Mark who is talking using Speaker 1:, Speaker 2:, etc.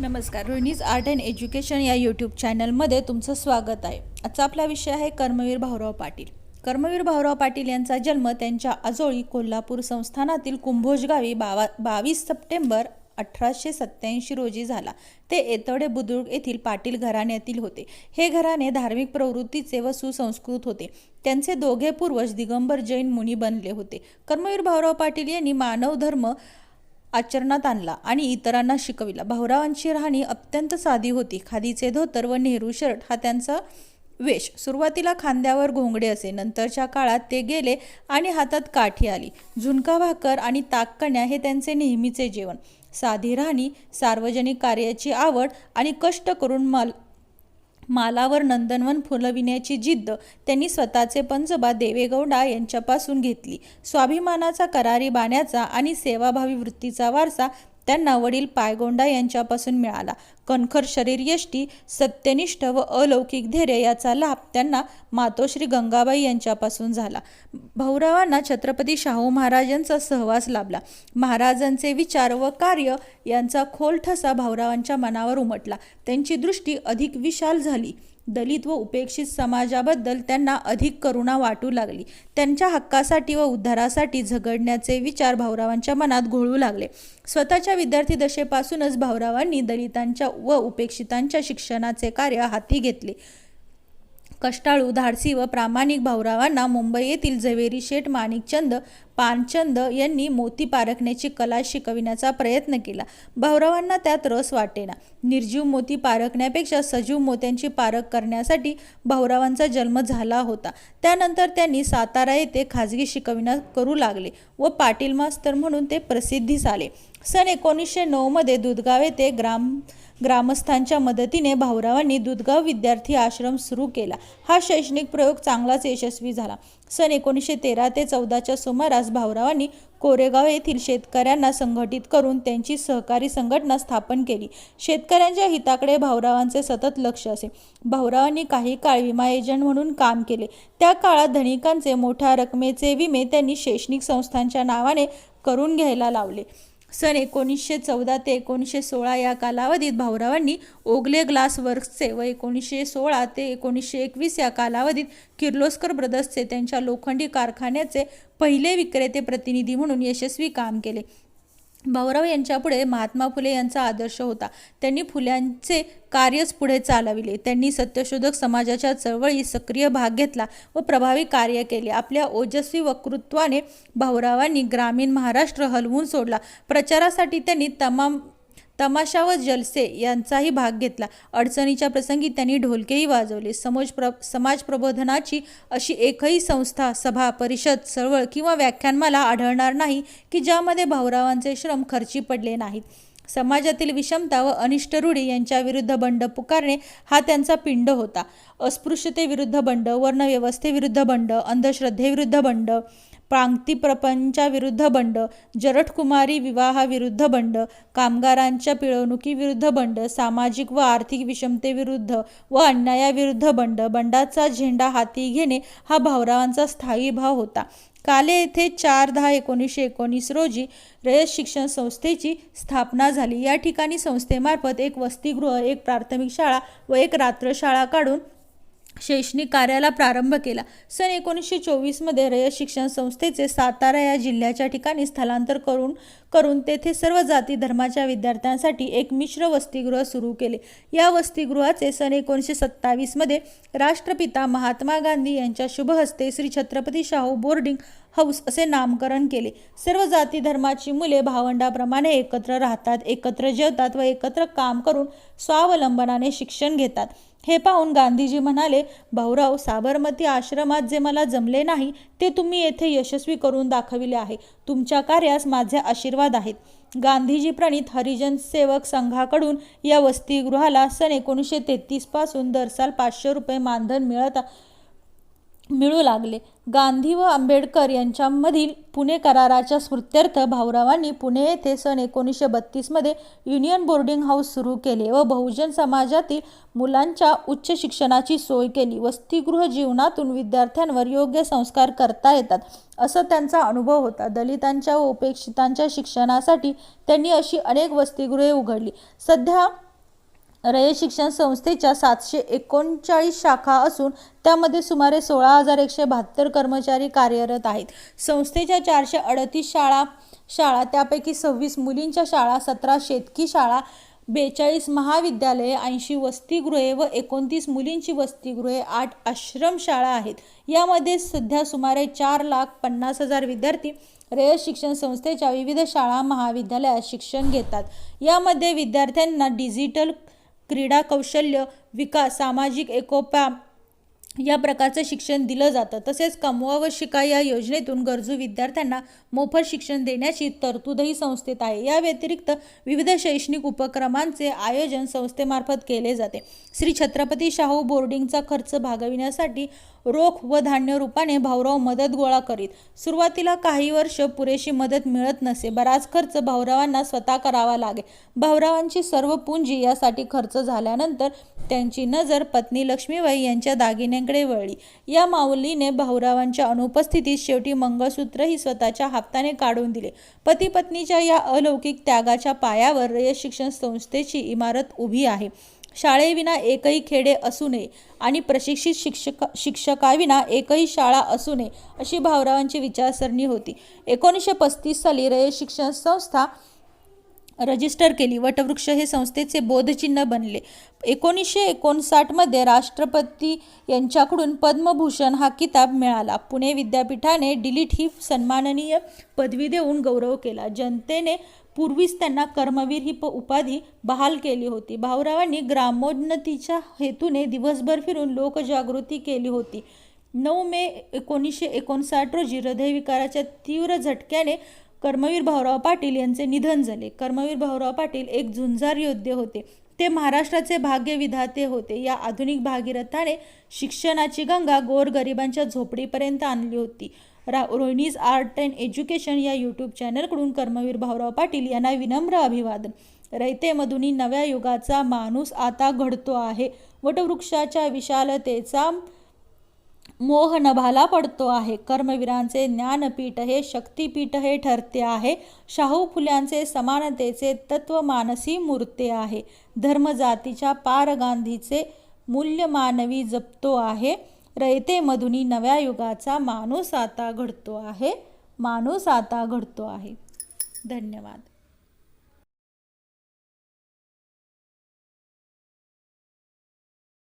Speaker 1: नमस्कार. Rohini's art and education या YouTube चॅनलमध्ये तुमचं स्वागत आहे. आजचा आपला विषय आहे कर्मवीर भाऊराव पाटील. कर्मवीर भाऊराव पाटील यांचा जन्म त्यांच्या आजोळी कोल्हापूर संस्थानातील कुंभोज गावी 22 सप्टेंबर 1887 रोजी झाला. ते येतवडे बुद्रुक येथील पाटील घराण्यातील होते. हे घराणे धार्मिक प्रवृत्तीचे व सुसंस्कृत होते. त्यांचे दोघे पूर्वज दिगंबर जैन मुनी बनले होते. कर्मवीर भाऊराव पाटील यांनी मानव धर्म आचरणात आणला आणि इतरांना शिकविला. भाऊरावांची राहणी अत्यंत साधी होती. खादीचे धोतर व नेहरू शर्ट हा त्यांचा वेश. सुरुवातीला खांद्यावर घोंगडे असे, नंतरच्या काळात ते गेले आणि हातात काठी आली. झुणका भाकर आणि ताककण्या हे त्यांचे नेहमीचे जेवण. साधी राहणी, सार्वजनिक कार्याची आवड आणि कष्ट करून मालावर नंदनवन फुलविण्याची जिद्द त्यांनी स्वतःचे पंजोबा देवेगौडा यांच्यापासून घेतली. स्वाभिमानाचा, करारी बाण्याचा आणि सेवाभावी वृत्तीचा वारसा त्यांना वडील पायगोंडा यांच्यापासून मिळाला. कणखर शरीरयष्टी, सत्यनिष्ठ व अलौकिक धैर्य याचा लाभ त्यांना मातोश्री गंगाबाई यांच्यापासून झाला. भाऊरावांना छत्रपती शाहू महाराजांचा सहवास लाभला. महाराजांचे विचार व कार्य यांचा खोल ठसा भाऊरावांच्या मनावर उमटला. त्यांची दृष्टी अधिक विशाल झाली. दलित व उपेक्षित समाजाबद्दल त्यांना अधिक करुणा वाटू लागली. त्यांच्या हक्कासाठी व उद्धारासाठी झगडण्याचे विचार भाऊरावांच्या मनात घोळू लागले. स्वतःच्या विद्यार्थी दशेपासूनच भाऊरावांनी दलितांच्या व उपेक्षितांच्या शिक्षणाचे कार्य हाती घेतले. कष्टाळू, धाडसी व प्रामाणिक भाऊरावांना मुंबई येथील झवेरी शेठ माणिकचंद पानचंद यांनी मोती पारखण्याची कला शिकविण्याचा प्रयत्न केला. भाऊरावांना त्यात रस वाटेना. निर्जीव मोती पारखण्यापेक्षा सजीव मोत्यांची पारख करण्यासाठी भाऊरावांचा जन्म झाला होता. त्यानंतर त्यांनी सातारा येथे खाजगी शिकविण्या करू लागले व पाटील मास्तर म्हणून ते प्रसिद्धीस आले. सन 1909 मध्ये दुधगाव येथे ग्रामस्थांच्या मदतीने भाऊरावांनी दुधगाव विद्यार्थी आश्रम सुरू केला. हा शैक्षणिक प्रयोग चांगलाच यशस्वी झाला. सन 1913 ते 14च्या सुमारास भाऊरावांनी कोरेगाव येथील शेतकऱ्यांना संघटित करून त्यांची सहकारी संघटना स्थापन केली. शेतकऱ्यांच्या हिताकडे भाऊरावांचे सतत लक्ष असे. भाऊरावांनी काही काळ विमा एजंट म्हणून काम केले. त्या काळात धनिकांचे मोठ्या रकमेचे विमे त्यांनी शैक्षणिक संस्थांच्या नावाने करून घ्यायला लावले. सन 1914 ते 1916 या कालावधीत भाऊरावांनी ओगले ग्लास वर्क्सचे व 1916 ते 1921 या कालावधीत किर्लोस्कर ब्रदर्सचे त्यांच्या लोखंडी कारखान्याचे पहिले विक्रेते प्रतिनिधी म्हणून यशस्वी काम केले. भाऊराव यांच्यापुढे महात्मा फुले यांचा आदर्श होता. त्यांनी फुल्यांचे कार्यच पुढे चालविले. त्यांनी सत्यशोधक समाजाच्या चळवळीत सक्रिय भाग घेतला व प्रभावी कार्य केले. आपल्या ओजस्वी वक्तृत्वाने भाऊरावांनी ग्रामीण महाराष्ट्र हलवून सोडला. प्रचारासाठी त्यांनी तमाशा व जलसे यांचाही भाग घेतला. अडचणीच्या प्रसंगी त्यांनी ढोलकेही वाजवले. समाज प्रबोधनाची अशी एकही संस्था, सभा, परिषद, चळवळ किंवा व्याख्यानमाला आढळणार नाही की ज्यामध्ये भाऊरावांचे श्रम खर्ची पडले नाहीत. समाजातील विषमता व अनिष्ट रूढी यांच्या विरुद्ध बंड पुकारणे हा त्यांचा पिंड होता. अस्पृश्यतेविरुद्ध बंड, वर्णव्यवस्थेविरुद्ध बंड, अंधश्रद्धेविरुद्ध बंड, प्रांती प्रपंचाविरुद्ध बंड, जरठकुमारी विवाहाविरुद्ध बंड, कामगारांच्या पिळवणुकीविरुद्ध बंड, सामाजिक व आर्थिक विषमतेविरुद्ध व अन्यायाविरुद्ध बंड, बंडाचा झेंडा हाती घेणे हा भाऊरावांचा स्थायी भाव होता. काले येथे 4/10/1919 रोजी रयत शिक्षण संस्थेची स्थापना झाली. या ठिकाणी संस्थेमार्फत एक वसतिगृह, एक प्राथमिक शाळा व एक रात्रशाळा काढून शैक्षणिक कार्याला प्रारंभ केला. सन 1924 मध्ये रयत शिक्षण संस्थेचे सातारा या जिल्ह्याच्या ठिकाणी स्थलांतर करून तेथे सर्व जाती धर्माच्या विद्यार्थ्यांसाठी एक मिश्र वसतिगृह सुरू केले. या वसतिगृहाचे सन 1927 मध्ये राष्ट्रपिता महात्मा गांधी यांच्या शुभ हस्ते श्री छत्रपती शाहू बोर्डिंग हाऊस असे नामकरण केले. सर्व जाती धर्माची मुले भावंडाप्रमाणे एकत्र राहतात, एकत्र जेवतात व एकत्र काम करून स्वावलंबनाने शिक्षण घेतात. हे पाहून गांधीजी म्हणाले, भाऊराव, साबरमती आश्रमात जे मला जमले नाही ते तुम्ही येथे यशस्वी करून दाखविले आहे. तुमच्या कार्यास माझे आशीर्वाद आहेत. गांधीजी प्रणित हरिजन सेवक संघाकडून या वसतिगृहाला सन 1933 पासून दरसाल 500 रुपये मानधन मिळू लागले. गांधी व आंबेडकर यांच्यामधील पुणे कराराच्या स्मृत्यर्थ भाऊरावांनी पुणे येथे सन 1932 मध्ये युनियन बोर्डिंग हाऊस सुरू केले व बहुजन समाजातील मुलांच्या उच्च शिक्षणाची सोय केली. वसतिगृह जीवनातून विद्यार्थ्यांवर योग्य संस्कार करता येतात असा त्यांचा अनुभव होता. दलितांच्या व उपेक्षितांच्या शिक्षणासाठी त्यांनी अशी अनेक वसतिगृहे उघडली. सध्या रयत शिक्षण संस्थेच्या 739 शाखा असून त्यामध्ये सुमारे 16,172 कर्मचारी कार्यरत आहेत. संस्थेच्या 438 शाळा त्यापैकी 26 मुलींच्या शाळा, 17 शेतकी शाळा, 42 महाविद्यालये, 80 वसतिगृहे व 29 मुलींची वसतिगृहे, 8 आश्रमशाळा आहेत. यामध्ये सध्या सुमारे 4,50,000 विद्यार्थी रयत शिक्षण संस्थेच्या विविध शाळा महाविद्यालयात शिक्षण घेतात. यामध्ये विद्यार्थ्यांना डिजिटल, क्रीडा कौशल्य विकास, सामाजिक एकोपा या प्रकारचं शिक्षण दिलं जातं. तसेच कमवा व शिका या योजनेतून गरजू विद्यार्थ्यांना मोफत शिक्षण देण्याची तरतूदही संस्थेत आहे. या व्यतिरिक्त विविध शैक्षणिक उपक्रमांचे आयोजन संस्थेमार्फत केले जाते. श्री छत्रपती शाहू बोर्डिंगचा खर्च भागविण्यासाठी रोख व धान्य रूपाने भाऊराव मदत गोळा करीत. सुरुवातीला काही वर्ष पुरेशी मदत मिळत नसे. बराच खर्च भाऊरावांना स्वतः करावा लागे. भाऊरावांची सर्व पुंजी यासाठी खर्च झाल्यानंतर त्यांची नजर पत्नी लक्ष्मीबाई यांच्या दागिन्यांकडे वळली. या माऊलीने भाऊरावांच्या अनुपस्थितीत शेवटी मंगळसूत्रही स्वतःच्या हाताने काढून दिले. पती पत्नीच्या या अलौकिक त्यागाच्या पायावर रयत शिक्षण संस्थेची इमारत उभी आहे. शाळेविना एकही खेडे असू नये आणि प्रशिक्षित शिक्षकाविना एकही शाळा असू नये अशी भाऊरावांची विचारसरणी होती. 1935 साली रयत शिक्षण संस्था रजिस्टर केली. वटवृक्ष हे संस्थेचे बोधचिन्ह बनले. 1959 मध्ये राष्ट्रपती यांच्याकडून पद्मभूषण हा किताब मिळाला. पुणे विद्यापीठाने डिलीट ही सन्माननीय पदवी देऊन गौरव केला. जनतेने पूर्वीच त्यांना कर्मवीर ही उपाधी बहाल केली होती. भाऊरावांनी ग्रामोन्नतीच्या हेतूने दिवसभर फिरून लोकजागृती केली होती. 9 मे 1959 रोजी हृदयविकाराच्या तीव्र झटक्याने कर्मवीर भाऊराव पाटील यांचे निधन झाले. कर्मवीर भाऊराव पाटील एक झुंजार योद्धे होते. ते महाराष्ट्राचे भाग्य विधाते होते. या आधुनिक भागीरथाने शिक्षणाची गंगा गोरगरिबांच्या झोपडीपर्यंत आणली होती. रोहिणीज आर्ट अँड एज्युकेशन या यूट्यूब चॅनलकडून कर्मवीर भाऊराव पाटील यांना विनम्र अभिवादन. रयतेमधून नव्या युगाचा माणूस आता घडतो आहे. वटवृक्षाच्या विशालतेचा मोह नभाला पडतो आहे. कर्मवीरांचे ज्ञानपीठ हे शक्तिपीठ हे ठरते आहे. शाहू फुल्यांचे समानतेचे तत्व मानसी मूर्ते आहे. धर्म जातीच्या पार गांधीचे मूल्य मानवी जपतो आहे. रयतेमधून नव्या युगाचा माणूस आता घडतो आहे. माणूस आता घडतो आहे. धन्यवाद.